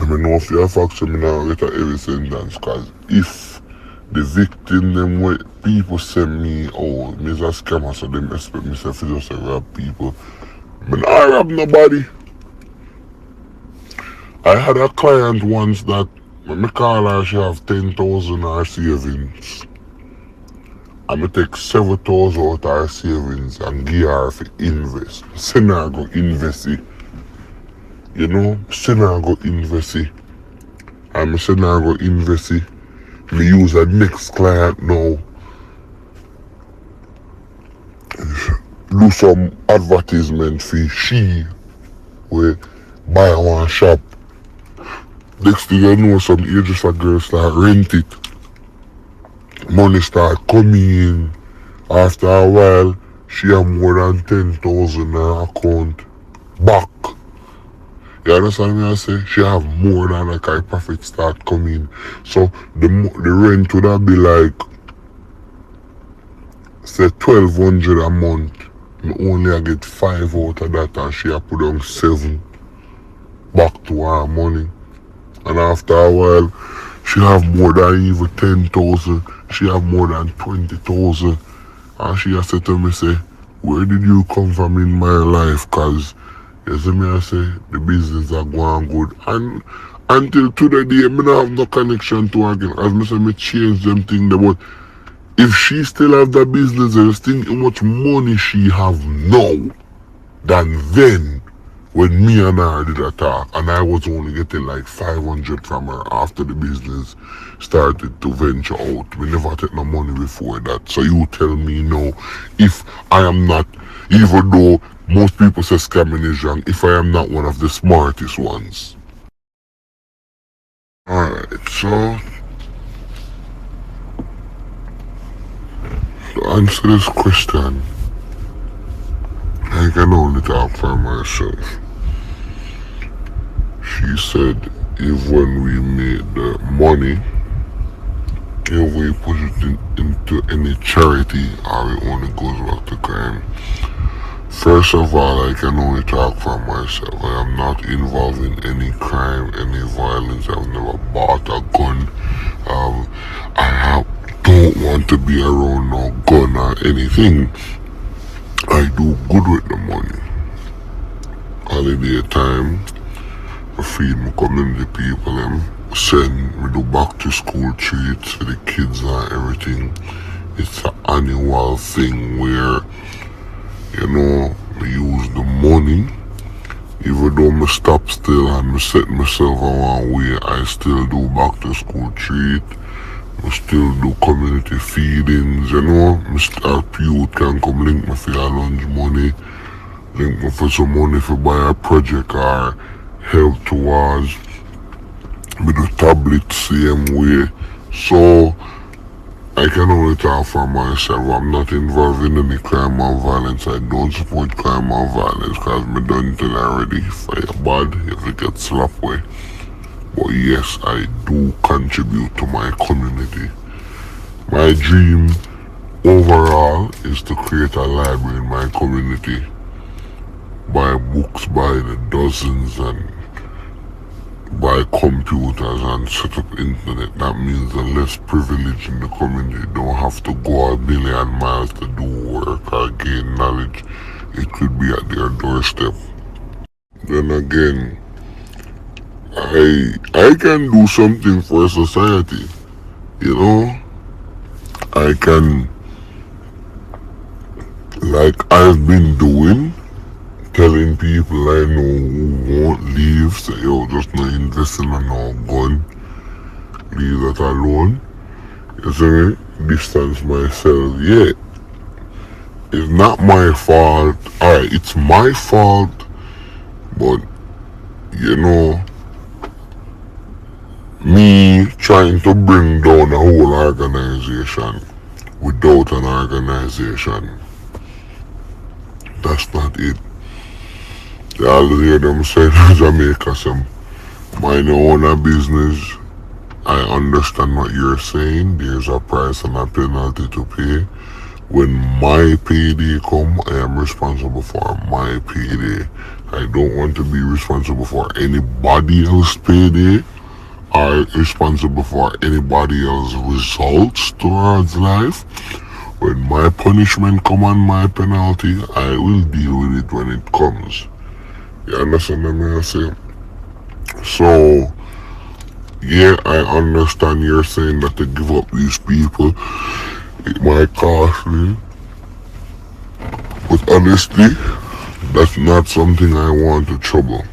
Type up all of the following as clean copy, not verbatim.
I know for a fact so me now get a heavy sentence, cause if the victim them what people send me out, me is a scammer, so them expect me to just rob people. But I rob nobody. I had a client once that when me call her, she have 10,000 her savings. And me take 7,000 out her savings and give her for invest. Send her go invest it. You know, send her go invest it. And me send her go invest it. Me use a next client now. Do some advertisement for she where buy one shop. Next thing you know, some ages a girl start rent it. Money start coming in. After a while, she have more than 10,000 in her account back. You understand me I say? She have more than like her profit start coming. So the rent would have be like say 1,200 a month. Me only I get 5 out of that and she have put on 7 back to her money. And after a while, she have more than even 10,000. She have more than 20,000. And she has said to me, say, where did you come from in my life? Cause, you see me, I say, the business are going good. And until today, me don't have no connection to her again. As me say, me change them things. But if she still have that business, just think how much money she have now than then. When me and her did a talk, and I was only getting like 500 from her after the business started to venture out. We never take no money before that. So you tell me now, if I am not, even though most people say scamming is wrong, if I am not one of the smartest ones. Alright, so to answer this question, I can only talk for myself. She said, if when we made the money, if we put it into any charity or it only goes back to crime. First of all, I can only talk for myself. I am not involved in any crime, any violence. I've never bought a gun. Don't want to be around no gun or anything. I do good with the money. Holiday time, I feed my community people and we do back to school treats for the kids and everything. It's an annual thing where, you know, I use the money. Even though I stop still and I set myself on one way, I still do back to school treat. I still do community feedings, you know. Our youth can come link me for your lunch money, link me for some money for buy a project or help towards with the tablet same way. So I can only talk for myself. I'm not involved in any crime or violence. I don't support crime or violence because I done it already. If I bad, if it gets slapped away. But yes, I do contribute to my community. My dream overall is to create a library in my community. Buy books by the dozens and buy computers and set up internet. That means the less privileged in the community don't have to go a million miles to do work or gain knowledge. It could be at their doorstep. Then again, I can do something for society. You know, I can, like I've been doing, telling people I know who won't leave, say, yo, just not investing in no gun. Leave that alone. You see me? Distance myself. Yeah. It's not my fault. Alright, it's my fault. But, you know, me trying to bring down a whole organization without an organization. That's not it. They all hear them say in Jamaica, some mind your own business. I understand what you're saying. There's a price and a penalty to pay. When my payday come, I am responsible for my payday. I don't want to be responsible for anybody else's payday or responsible for anybody else's results towards life. When my punishment come and my penalty, I will deal with it when it comes. You understand what I say? So, yeah, I understand you're saying that to give up these people, it might cost me. But honestly, that's not something I want to trouble.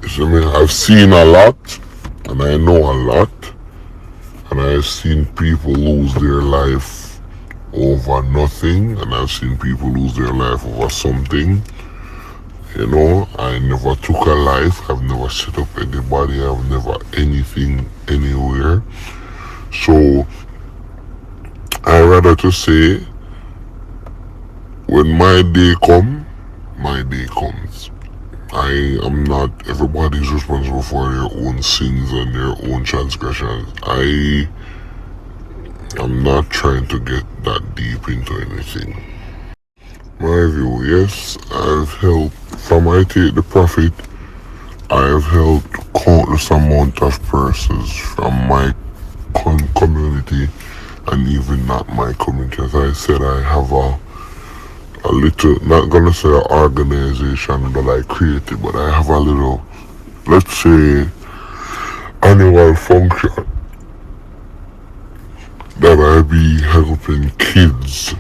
You see me? I've seen a lot, and I know a lot, and I've seen people lose their life over nothing, and I've seen people lose their life over something. You know, I never took a life, I've never set up anybody, I've never anything anywhere. So, I rather to say, when my day comes. I am not, everybody's responsible for their own sins and their own transgressions. I am not trying to get that deep into anything. My view, yes, I've helped, from I take the profit, I have helped countless amount of persons from my community and even not my community. As I said, I have a little, not gonna say an organization that I created, but I have a little, let's say, annual function that I be helping kids,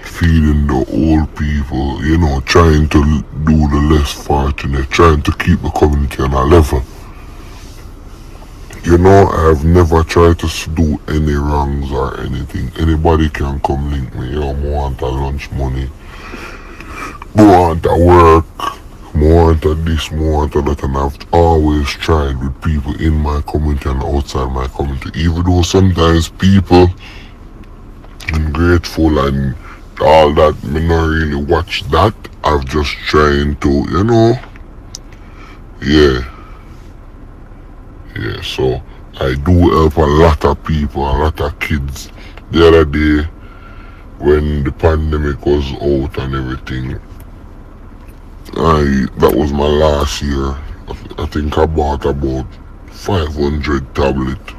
feeding the old people, you know, trying to do the less fortunate, trying to keep the community on a level. You know, I've never tried to do any wrongs or anything. Anybody can come link me, yo, I want a lunch money, I want a work, I want a this, I want a that, and I've always tried with people in my community and outside my community, even though sometimes people ungrateful and all that, me not really watch that. I've just trying to, you know, yeah, so I do help a lot of people, a lot of kids. The other day, when the pandemic was out and everything, that was my last year. I think I bought about 500 tablets.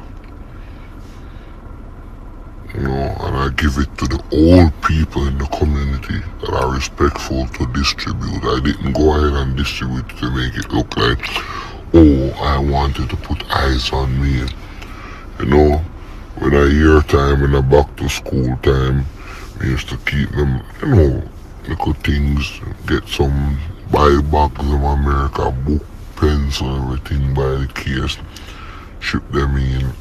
You know, and I give it to the old people in the community that are respectful to distribute. I didn't go ahead and distribute to make it look like, oh, I wanted to put eyes on me. You know, when a year time and a back to school time, we used to keep them, you know, little things, get some, buy bags in America, book, pencil, everything, buy the case, ship them in,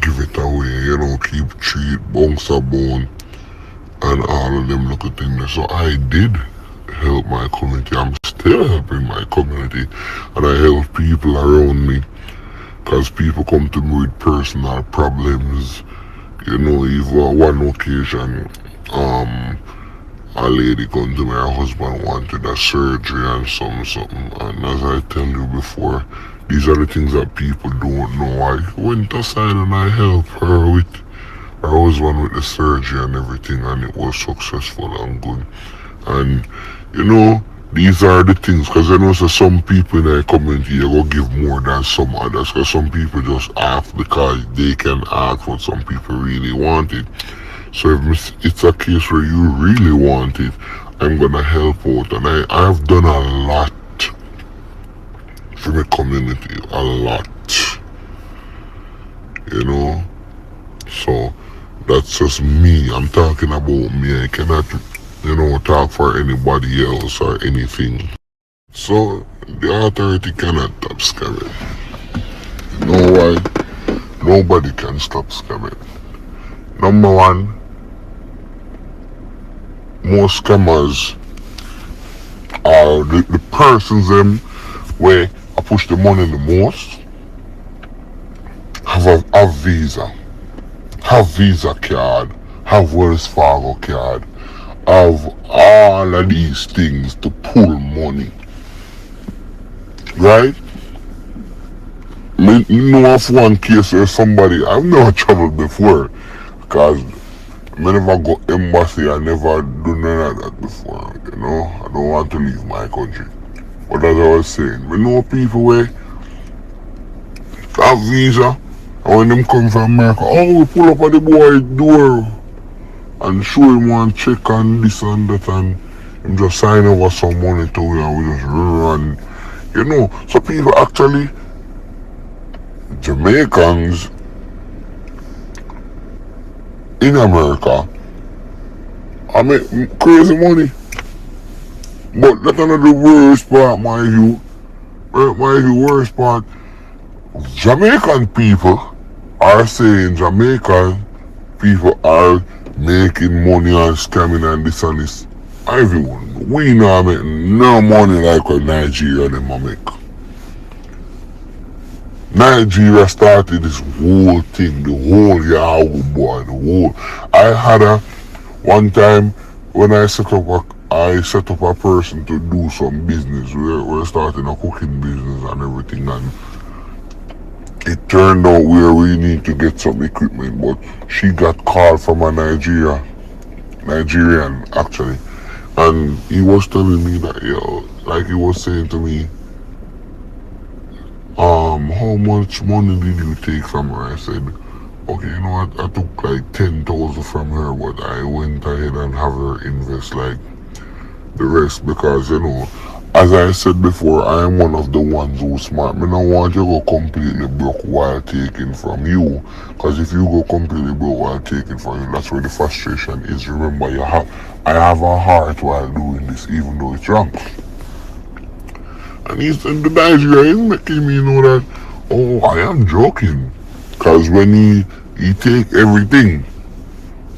give it away, you know, keep treat, bounce a bone, and all of them little things. So I did help my community. I'm still helping my community, and I help people around me, because people come to me with personal problems. You know, even one occasion, a lady come to me, her husband wanted a surgery and something, and as I tell you before, these are the things that people don't know. I went aside and I helped her with her husband with the surgery and everything, and it was successful and good. And you know, these are the things, because I know so some people in the community, you go give more than some others, because some people just ask because they can ask what some people really want it. So if it's a case where you really want it, I'm gonna help out. And I've done a lot for my community, a lot, you know. So that's just me. I'm talking about me. I cannot, you know, talk for anybody else or anything. So the authority cannot stop scamming. You know why? Nobody can stop scamming. Number one, most scammers are the persons them where I push the money the most, have a Visa, have Visa card, have Wells Fargo card, have all of these things to pull money. Right? Me know of one case where somebody, I've never traveled before, because I never go embassy, I never do none of that before, you know. I don't want to leave my country. But as I was saying, we know people where have visa, and when them come from America, oh, we pull up at the boy door and show him one check and this and that, and him just sign over some money to you, and we just run. You know, so people actually, Jamaicans in America, I make crazy money. But that's not the worst part, my view. My view, worst part, Jamaican people are saying Jamaican people are making money and scamming and this and this. I view, we not make no money like what Nigeria them a make. Nigeria started this whole thing, the whole Yahoo boy, the whole. I had a one time when I set up a person to do some business. We're starting a cooking business and everything, and it turned out where we need to get some equipment, but she got called from a Nigerian actually, and he was telling me that, like he was saying to me, how much money did you take from her? I said, okay, you know what, I took like 10,000 from her, but I went ahead and have her invest like the rest, because you know, as I said before, I am one of the ones who smart. Me don't want you to go completely broke while taking from you, because if you go completely broke while taking from you, that's where the frustration is. Remember, I have a heart while doing this, even though it's wrong. And the Nigeria is making me know that, oh, I am joking, because when he take everything,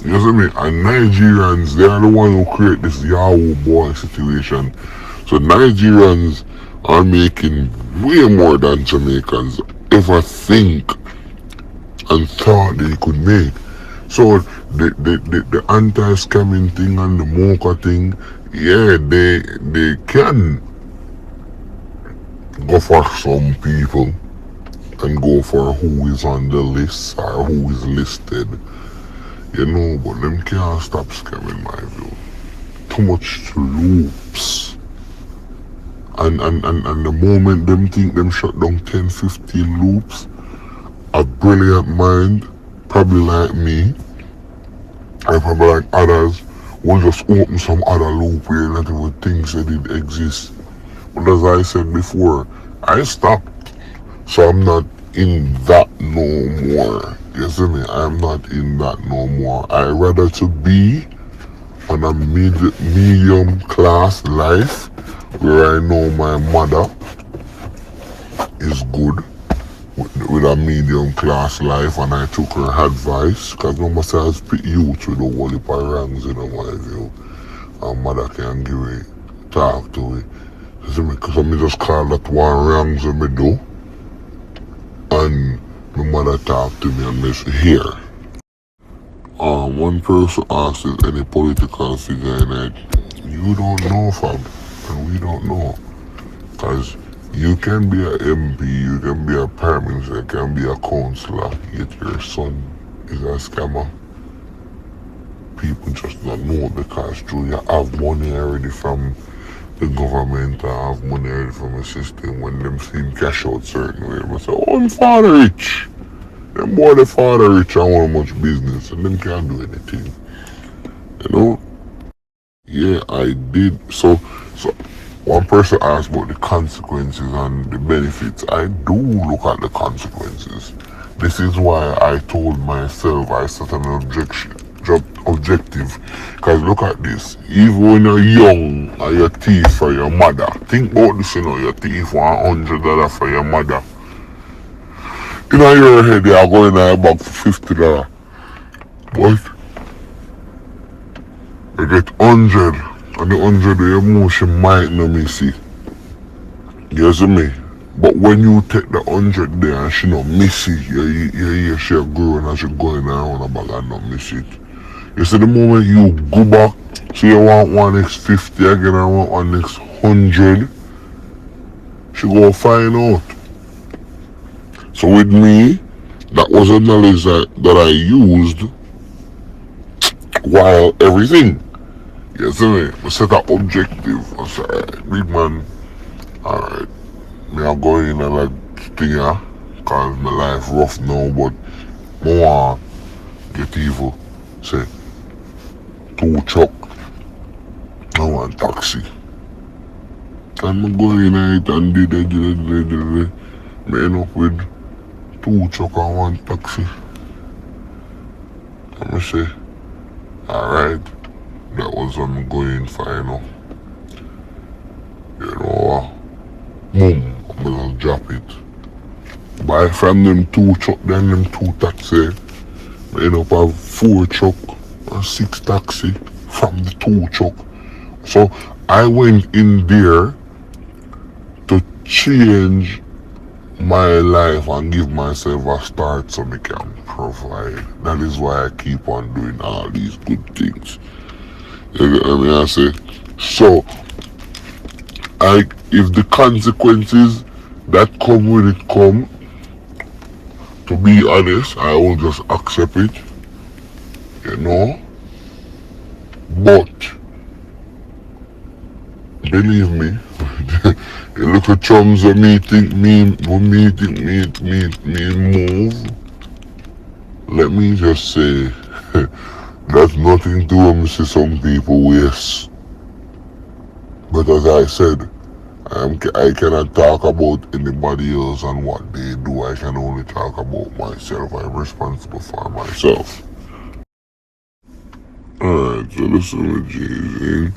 you see me, and Nigerians, they are the one who create this Yahoo boy situation. So Nigerians are making way more than Jamaicans ever think and thought they could make. So the anti-scamming thing and the mocha thing, yeah, they can go for some people and go for who is on the list or who is listed. You know, but them can't stop scamming, my view. Too much loops. And the moment them think them shut down 10, 15 loops, a brilliant mind, probably like me, and probably like others, will just open some other loop where not even things that did exist. But as I said before, I stopped. So I'm not in that no more. You see me? I'm not in that no more. I rather to be on a medium class life where I know my mother is good with a medium class life, and I took her advice, because no must have spit youth with the whole heap of wrongs in my view. And mother can give it, talk to it. You see me? Because I just call that one wrongs that me do, and my mother talk to me and me say, here. One person asked if any political figure in it. You don't know, fam, and we don't know. Because you can be a MP, you can be a prime minister, you can be a councillor, yet your son is a scammer. People just don't know, because you have money already from the government, I have money already from the system. When them see him cash out certain way, they say, oh, I'm father rich. Them boy, the father rich and want much business, and them can't do anything. You know? Yeah, I did. So one person asked about the consequences and the benefits. I do look at the consequences. This is why I told myself I set an objective. Because look at this. Even when you're young and you're thief for your mother, think about this, you know, you're thief $100 for your mother. In your head, they are going to your back for $50. But you get 100, and the 100 the emotion might not miss it. You see me? But when you take the 100 there and she not miss it, you hear she growing and she going around the bag and not miss it. You see, the moment you go back, so you want one next 50 again and want one next 100, she go find out. So with me, that was a knowledge that I used while everything. You see me? I set an objective. I said, big man, Alright. Me I go in and like stinger, cause my life rough now, but more get evil. Say, 2 truck, I want taxi. And I go in and did it. Me end up with 2 truck and 1 taxi. And I say, alright, that was what I'm going for, boom, I'm gonna drop it. Buy from them 2 truck, then them 2 taxi. I end up have 4 truck and 6 taxi from the 2 truck. So I went in there to change my life and give myself a start so I can provide. That is why I keep on doing all these good things. You get what I say? So if the consequences that come with it come, to be honest, I will just accept it. But believe me, you look at chums when me think me move. Let me just say, that's nothing to do with me see some people waste. But as I said, I cannot talk about anybody else and what they do. I can only talk about myself. I'm responsible for myself. Alright, so listen to Jay-Z.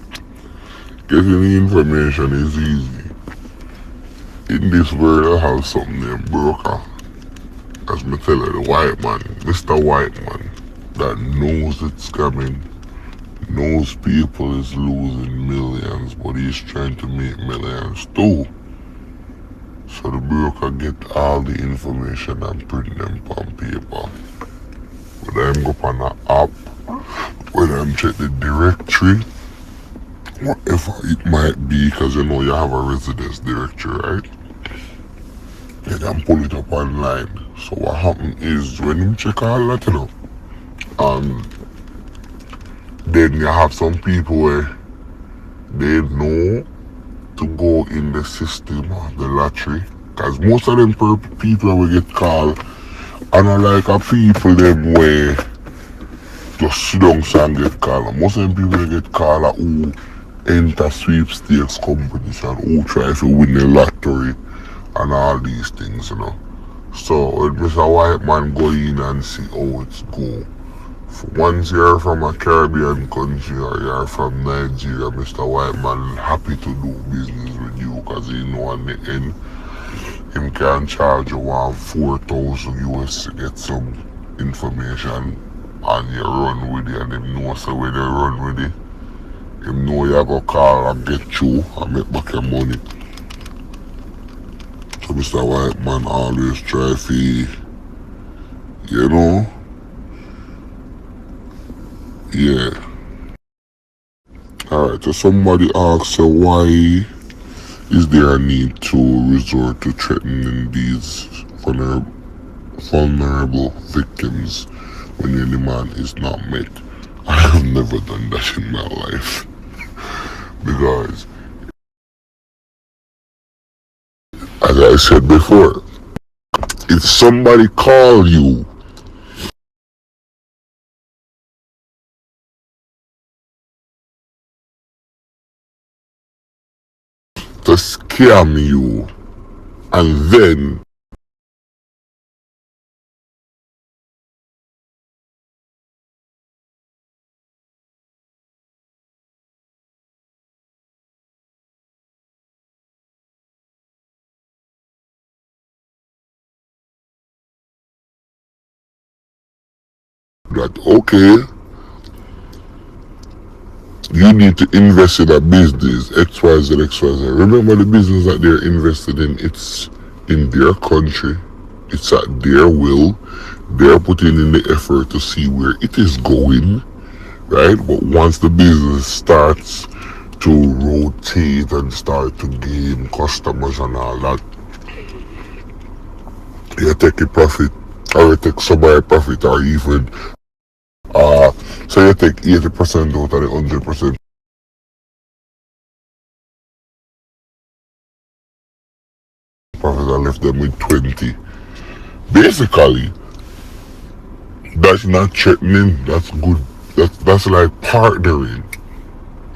Getting the information is easy. In this world, I have something named broker. As me tell you, the white man, Mr. White Man, that knows it's coming, knows people is losing millions, but he's trying to make millions too. So the broker get all the information and print them on paper. Whether I'm go on the app, whether I'm check the directory, whatever it might be, because you have a residence directory, right? You can pull it up online. So what happens is when you check all that, then you have some people where they know to go in the system of the lottery. Because most of them people will get called, and I like a people them where just sit down and get called. Most of them people get called are who enter sweepstakes competition, who try to win the lottery and all these things, So when Mr. White Man go in and see how it's go. Once you're from a Caribbean country or you're from Nigeria, Mr. White Man happy to do business with you because he know at the end him can charge you 4,000 US to get some information and you run with it, and him know so when you run with it, him know you go call and get you and make back your money. So Mr. White Man always try to, yeah. Alright, so somebody asks why is there a need to resort to threatening these vulnerable victims when your demand is not met? I have never done that in my life. Because, as I said before, if somebody call you to scam you and then that, okay, you need to invest in a business, XYZ. Remember the business that they're invested in, it's in their country, it's at their will, they're putting in the effort to see where it is going, right? But once the business starts to rotate and start to gain customers and all that, you take a profit, or you take somebody profit, or even so you take 80% out of the 100%. I left them with 20. Basically, that's not threatening. That's good. That's like partnering,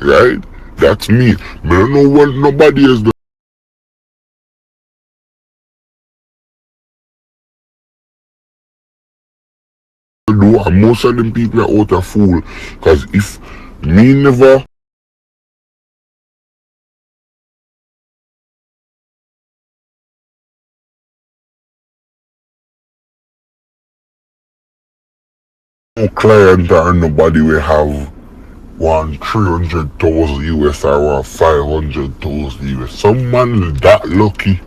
right? That's me. I don't know what nobody else do, and most of them people are out of fool. Cause if me never no client or nobody will have one 300,000 US or one 500,000 US. Some man that lucky.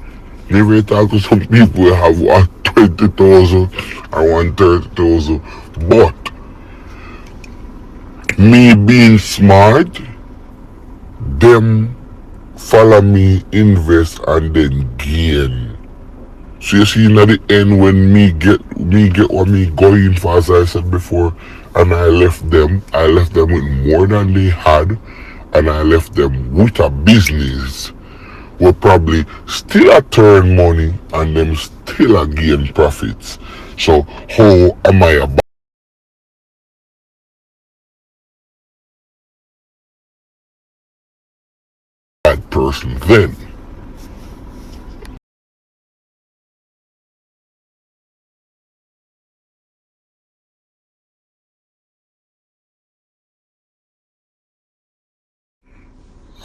Never talk to some people who have one 20,000 or one 30,000. But me being smart, them follow me, invest, and then gain. So you see, at the end, when me get what me going for, as I said before, and I left them with more than they had, and I left them with a business will probably still a turn money and them still a gain profits. So how am I a bad person then?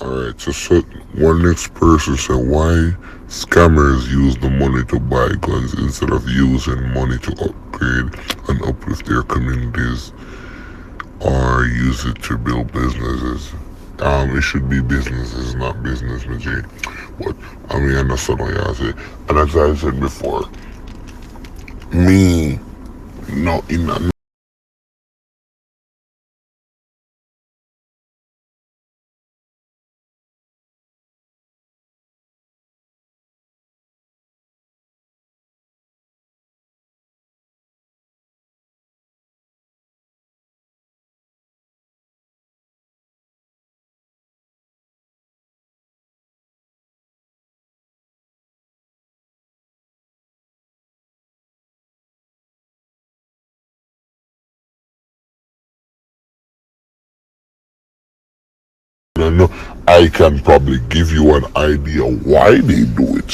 Alright, so one next person said why scammers use the money to buy guns instead of using money to upgrade and uplift their communities or use it to build businesses. It should be businesses, not business, Majid. But I mean, I understand what you say. And as I said before, me not in a no, I can probably give you an idea why they do it.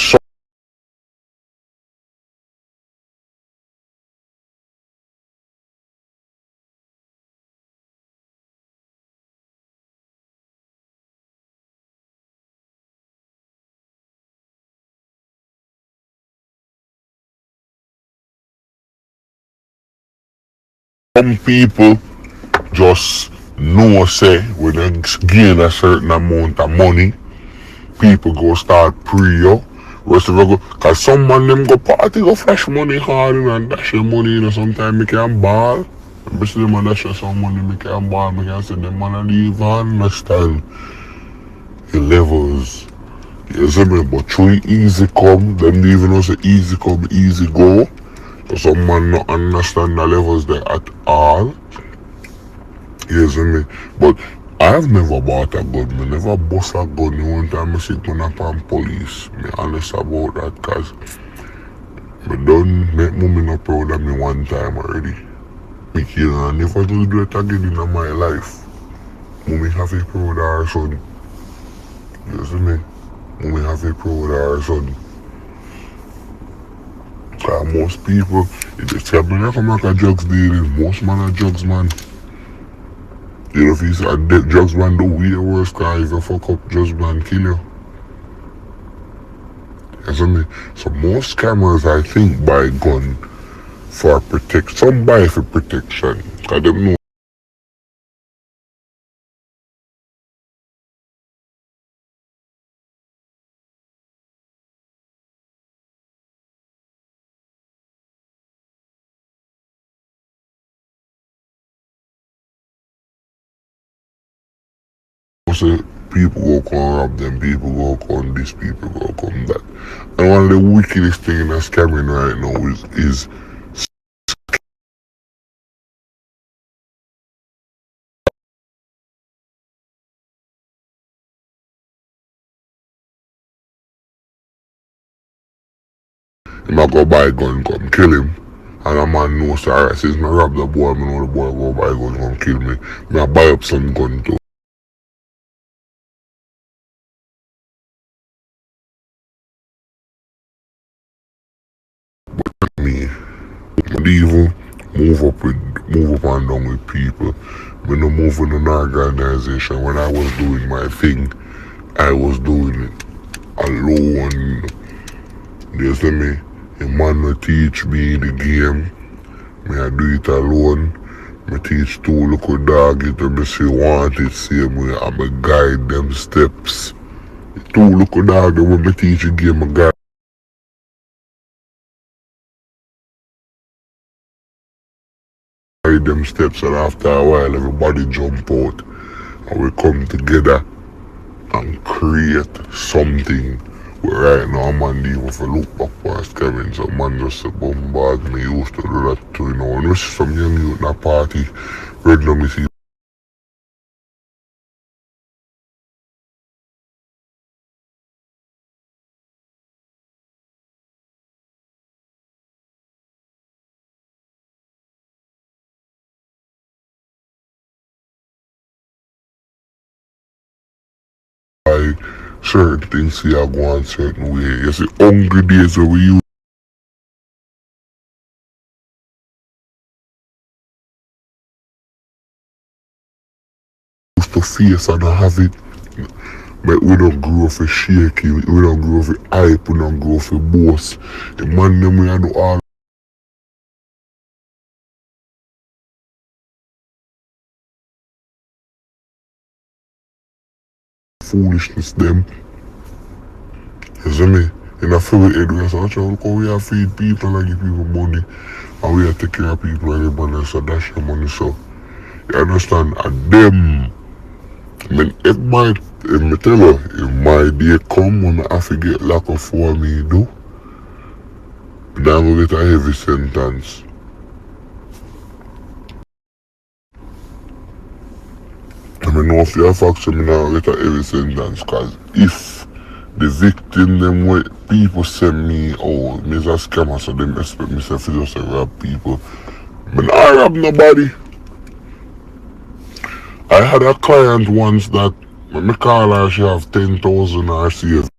Some people just know say when they gain a certain amount of money, people go start pre-up. Rest of it go, cause some man them go party, go flash money hard and dash your money, sometimes me can ball. I see them dash some money, me can ball, me can say them man and even understand the levels. You see me? But through easy come, them don't even know say easy come, easy go. So some man not understand the levels there at all. You see me? But I've never bought a gun. Me never bust a gun. The one time I sit on upon police. Me honest about that cause me done make mommy not proud of me one time already. Me can never do it again in my life. Mommy have a proud of her son. You see me? Mommy have a proud of her son. Cause most people, if they say me never make a drugs dealing, most man are drugs man. You know if you say a drugs man do way worse cause if you fuck up drugs man kill you. You see me? So most scammers I think buy gun for protect, some buy for protection. Cause them know say people go come rob them, people go come this, people go come that. And one of the wickedest thing in a scamming right now is him a go buy gun come kill him. And a man knows, alright, since me rob the boy, me know the boy go buy gun come kill me. Me a buy up some gun too. Me even move up and down with people. Me no move in an organization. When I was doing my thing, I was doing it alone. You see me? A man will teach me the game. Me I do it alone. Me teach two little dog it and me say want it same way. I me guide them steps. Two little dog when me teach the game, I guide them steps, and after a while everybody jump out and we come together and create something. Where right now man even if I look back past Kevin, so man just bombard me, used to do that too, you know. When we see some young youth in a party, red now me see why certain things see I go on certain way. You see hungry days where we used to face and have it. But we don't grow for shaky, we don't grow for hype, we don't grow for boast. The man them we do all foolishness them. You see me? In a few head we say, look how we are feed people and give people money. And we are take care of people and everybody, so that's your money. So you understand? And them, I mean, if me tell you, if my day come when I have to get locked up for me do, then I'm gonna get a heavy sentence. I mean, no fear facts, me now get a heavy sentence, cause if the victim them way people send me, oh, me is a scammer, so them expect me to just rob people. But I rob nobody. I had a client once that when me call her, she have 10,000 her saved.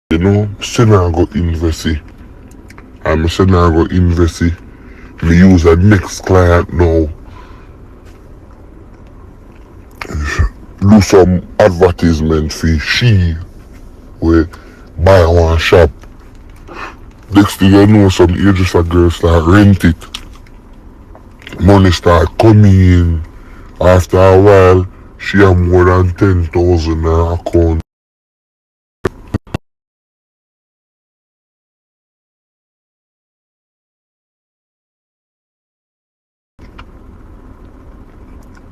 You know, send her go invest it. And me send her go invest it. Me use a next client now. Do some advertisement for she where buy one shop. Next thing you know, some ages a girl start rent it. Money start coming in. After a while, she have more than 10,000 in her account.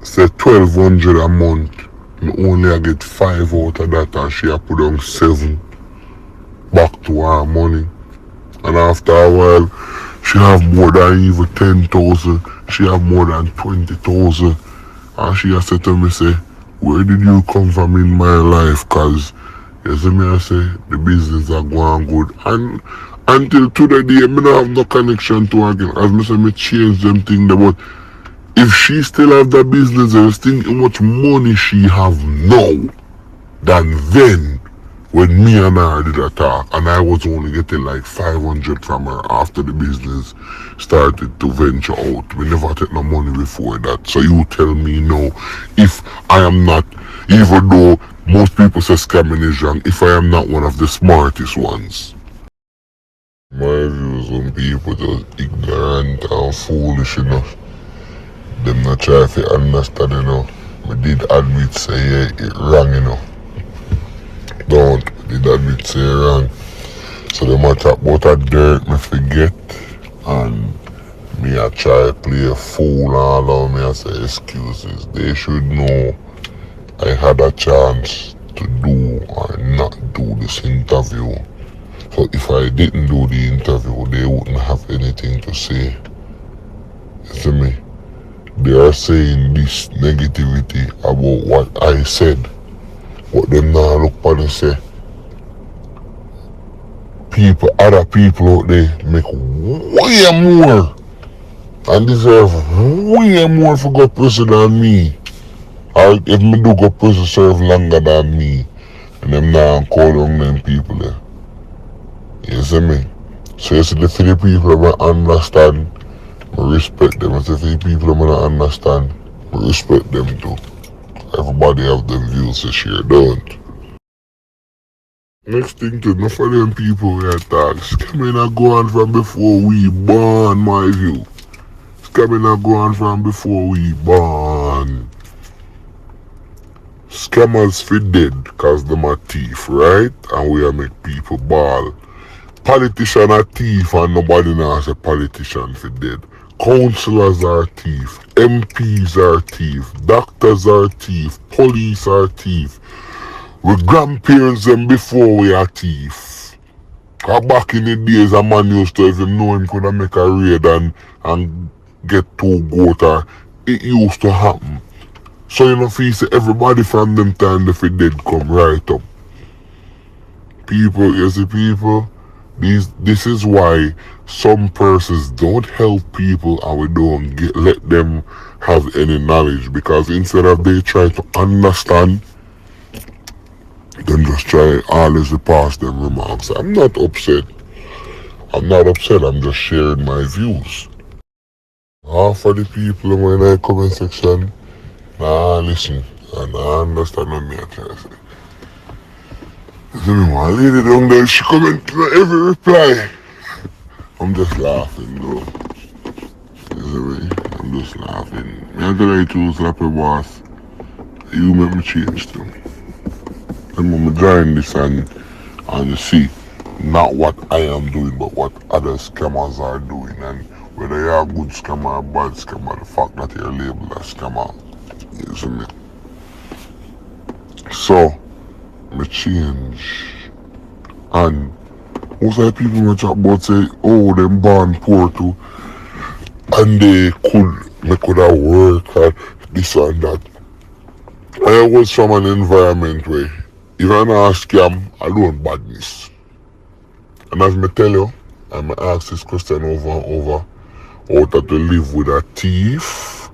Say 1,200 a month. Me only I get 5 out of that and she a put on 7 back to her money. And after a while, she have more than even 10,000. She have more than 20,000. And she has said to me, say, where did you come from in my life? Cause, you see me, I say, the business are going good. And until today, me don't have no connection to her again. As me say, me change them things. But if she still have that business, I think how much money she have now than then when me and her did a talk, and I was only getting like 500 from her after the business started to venture out. We never take no money before that. So you tell me now, if I am not, even though most people say scamming is wrong, if I am not one of the smartest ones. My views on people just ignorant and foolish enough. Them not try to understand, you know. Me did admit say yeah, it wrong, you know. Don't did admit say it wrong. So them a talk about a dirt me forget, and me a try play a fool and allow me I say excuses. They should know I had a chance to do or not do this interview. So if I didn't do the interview, they wouldn't have anything to say. You see me? They are saying this this negativity about what I said. But them now look for and say other people out there make way more and deserve way more for go prison than me. Or if me do go prison serve longer than me. And them now call on them people there. You see me? So you see the three people that understand, I respect them. And the three people that don't understand, I respect them too. Everybody have them views to share, don't. Next thing to enough of them people we talk, scamming are going from before we born, my view. Scamming are going from before we born. Scammers for dead cause them are thief, right? And we are make people ball. Politician are thief and nobody knows a politician for dead. Councillors are thief, MPs are thief, doctors are thief, police are thief. We grandparents them before we are thief. Cause back in the days a man used to, if him know him could make a raid and get 2 goat, it used to happen. So you know feel say everybody from them time if it did come right up. People, you see people, this is why some persons don't help people and we don't let them have any knowledge, because instead of they try to understand, them just try always to pass them remarks. I'm not upset. I'm just sharing my views. Half of the people in my comment section, nah, listen, and I understand what me I try to say. You know, one lady down there, she comment to every reply. I'm just laughing though. You see me? I'm just laughing. Me I tell you to slap your boss. You make me change too. And when I join this and you see not what I am doing but what other scammers are doing, and whether you're a good scammer or bad scammer, the fact that you're labeled as scammer. You see me? So me change. And most of the people me chat about say, oh, them born poor too, and they could have work and this and that. I was from an environment where if I not scam, I don't badness. And as me tell you, I may ask this question over and over, how that to live with a thief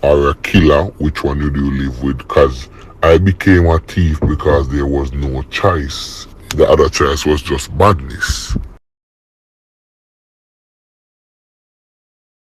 or a killer, which one do you live with? Because I became a thief because there was no choice. The other choice was just badness.